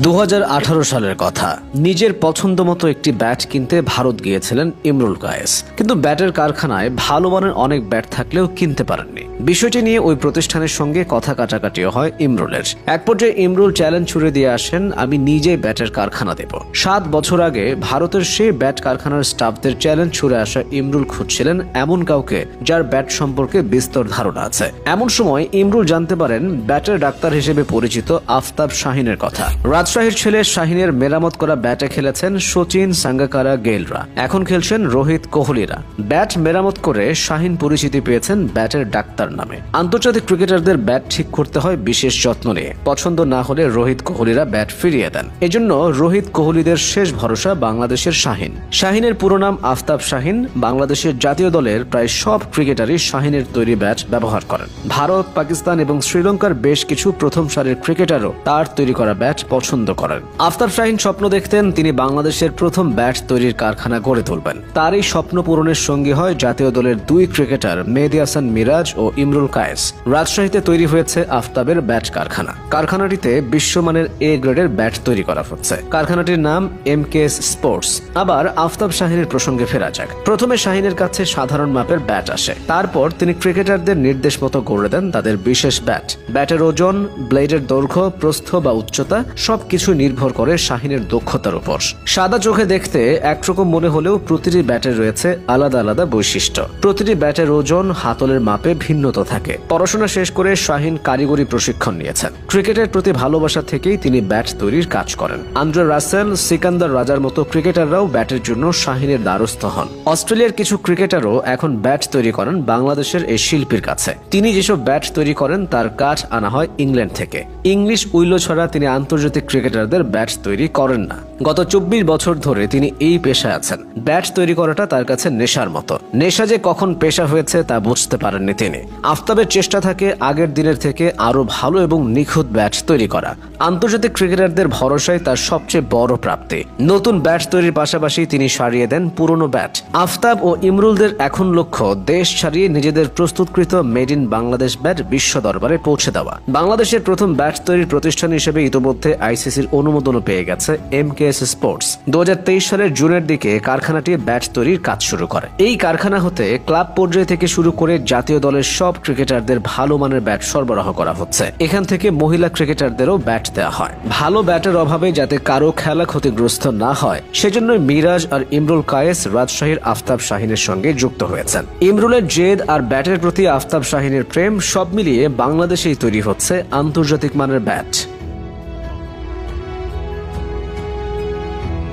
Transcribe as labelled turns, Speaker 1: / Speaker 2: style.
Speaker 1: 2018 সালের কথা। নিজের পছন্দ মতো একটি ব্যাট কিনতে ভারত গিয়েছিলেন ইমরুল কায়েস, কিন্তু ব্যাটের কারখানায় ভালো মানের অনেক ব্যাট থাকলেও কিনতে পারেননি। বিষয়টি নিয়ে ওই প্রতিষ্ঠানের সঙ্গে কথা কাটাকাটিও হয় ইমরুলের। এক পর্যায়ে ইমরুল চ্যালেঞ্জ ছুড়ে দিয়ে আসেন, আমি নিজেই ব্যাটের কারখানা দেব। 7 বছর আগে ভারতের সেই ব্যাট কারখানার স্টাফদের চ্যালেঞ্জ ছুড়ে আসা ইমরুল খুঁজছিলেন এমন কাউকে যার ব্যাট সম্পর্কে বিস্তর ধারণা আছে। এমন সময় ইমরুল জানতে পারেন ব্যাটের ডাক্তার হিসেবে পরিচিত আফতাব শাহিনের কথা। রাজশাহীর ছেলে শাহিনের মেরামত করা ব্যাটে খেলেছেন সচিন, সাঙ্গাকারা, গেইলরা। এখন খেলছেন রোহিত কোহলিরা। ব্যাট মেরামত করে শাহিন পরিচিতি পেয়েছেন ব্যাটের ডাক্তার নামে। আন্তর্জাতিক ক্রিকেটারদের ব্যাট ঠিক করতে হয় বিশেষ যত্ন নিয়ে। পছন্দ না হলে রোহিত কোহলিরা ব্যাট ফিরিয়ে দেন। এজন্য রোহিত কোহলিদের শেষ ভরসা বাংলাদেশের শাহিন। শাহিনের পুরো নাম আফতাব শাহিন। বাংলাদেশের জাতীয় দলের প্রায় সব ক্রিকেটারই শাহিনের তৈরি ব্যাট ব্যবহার করেন। ভারত, পাকিস্তান এবং শ্রীলঙ্কার বেশ কিছু প্রথম সারির ক্রিকেটারও তার তৈরি করা ব্যাট পছন্দ করেন। আফতাব শাহিন স্বপ্ন দেখতেন তিনি বাংলাদেশের প্রথম ব্যাট তৈরির কারখানা গড়ে তুলবেন। তার এই স্বপ্ন পূরণের সঙ্গী হয় জাতীয় দলের 2 ক্রিকেটার মেহেদী হাসান মিরাজ ও ইমরুল কায়েস। রাজশাহীতে তৈরি হয়েছে আফতাবের ব্যাট কারখানা। কারখানাটিতে বিশ্বমানের A গ্রেডের ব্যাট তৈরি করা হচ্ছে। কারখানাটির নাম MKS স্পোর্টস। আবার আফতাব শাহিনের প্রসঙ্গে ফেরা যাক। প্রথমে শাহিনের কাছে সাধারণ মাপের ব্যাট আসে। তারপর তিনি ক্রিকেটারদের নির্দেশ মতো গড়ে দেন তাদের বিশেষ ব্যাট। ব্যাটের ওজন, ব্লেডের দৈর্ঘ্য, প্রস্থ বা উচ্চতা সবকিছু নির্ভর করে শাহিনের দক্ষতার উপর। সাদা চোখে দেখতে একরকম মনে হলেও প্রতিটি ব্যাটের রয়েছে আলাদা আলাদা বৈশিষ্ট্য। প্রতিটি ব্যাটের ওজন, হাতলের মাপে ভিন্নতা থাকে। পড়াশোনা শেষ করে শাহিন কারিগরি প্রশিক্ষণ নিয়েছেন। ক্রিকেটের প্রতি ভালোবাসা থেকেই তিনি ব্যাট তৈরির কাজ করেন। আন্দ্রে রাসেল, সিকান্দার রাজার মতো ক্রিকেটাররাও ব্যাটের জন্য শাহিনের দ্বারস্থ হন। অস্ট্রেলিয়ার কিছু ক্রিকেটারও এখন ব্যাট তৈরি করেন বাংলাদেশের এই শিল্পীর কাছে। তিনি যেসব ব্যাট তৈরি করেন তার কাঠ আনা হয় ইংল্যান্ড থেকে। ইংলিশ উইলো ছাড়া তিনি আন্তর্জাতিক ক্রিকেটারদের ব্যাট তৈরি করেন না। গত 24 বছর ধরে তিনি এই পেশায় আছেন। ব্যাট তৈরি করাটা তার কাছে নেশার মতো। নেশা যে কখন পেশা হয়েছে তা বুঝতে পারেননি তিনি। আফতাবের চেষ্টা থাকে আগের দিনের থেকে আরো ভালো এবং নিখুঁত ব্যাট তৈরি করা। আন্তর্জাতিক ক্রিকেটারদের ভরসায় তার সবচেয়ে বড় প্রাপ্তি। নতুন ব্যাট তৈরির পাশাপাশি তিনি সারিয়ে দেন পুরনো ব্যাট। আফতাব ও ইমরুলদের এখন লক্ষ্য দেশ ছাড়িয়ে নিজেদের প্রস্তুতকৃত মেড ইন বাংলাদেশ ব্যাট বিশ্ব দরবারে পৌঁছে দেওয়া। বাংলাদেশের প্রথম ব্যাট তৈরির প্রতিষ্ঠান হিসেবে ইতোমধ্যে ICCর অনুমোদনও পেয়ে গেছে MKS স্পোর্টস। 2023 সালের জুনের দিকে কারখানাটি ব্যাট তৈরির কাজ শুরু করে। এই কারখানা হতে ক্লাব পর্যায় থেকে শুরু করে জাতীয় দলের সব ক্রিকেটারদের ভালো মানের ব্যাট সরবরাহ করা হচ্ছে। এখান থেকে মহিলা ক্রিকেটারদেরও ব্যাট দেওয়া হয়। ভালো ব্যাটের অভাবে যাতে কারো খেলা ক্ষতিগ্রস্ত না হয় সেজন্য মিরাজ আর ইমরুল কায়েস রাজশাহীর আফতাব শাহিনের সঙ্গে যুক্ত হয়েছেন। ইমরুলের জেদ আর ব্যাটের প্রতি আফতাব শাহিনের প্রেম সব মিলিয়ে বাংলাদেশেই তৈরি হচ্ছে আন্তর্জাতিক মানের ব্যাট।